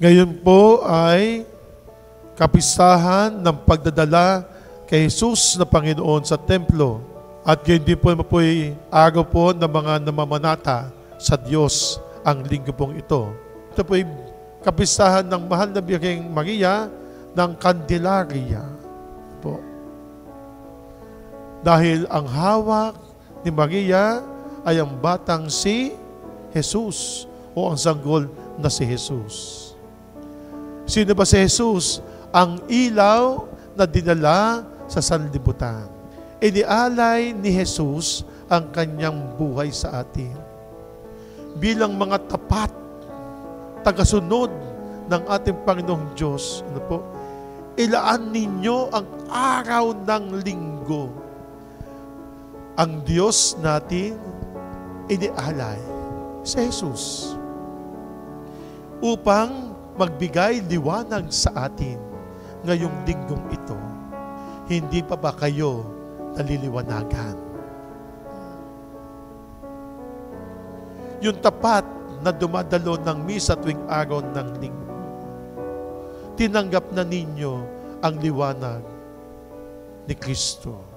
Ngayon po ay kapistahan ng pagdadala kay Jesus na Panginoon sa templo. At ngayon din po ay araw po ng mga namamanata sa Diyos ang linggo pong ito. Ito po ay kapistahan ng mahal na Birheng Maria ng Candelaria po. Dahil ang hawak ni Maria ay ang batang si Jesus o ang sanggol na si Jesus. Sino ba si Jesus? Ang ilaw na dinala sa sanlibutan. Inialay ni Jesus ang kanyang buhay sa atin. Bilang mga tapat, tagasunod ng ating Panginoong Diyos, ilaan ninyo ang araw ng linggo. Ang Diyos natin inialay si Jesus upang magbigay liwanag sa atin ngayong linggong ito. Hindi pa ba kayo naliliwanagan? Yung tapat na dumadalo ng misa tuwing araw ng linggo, tinanggap na ninyo ang liwanag ni Kristo.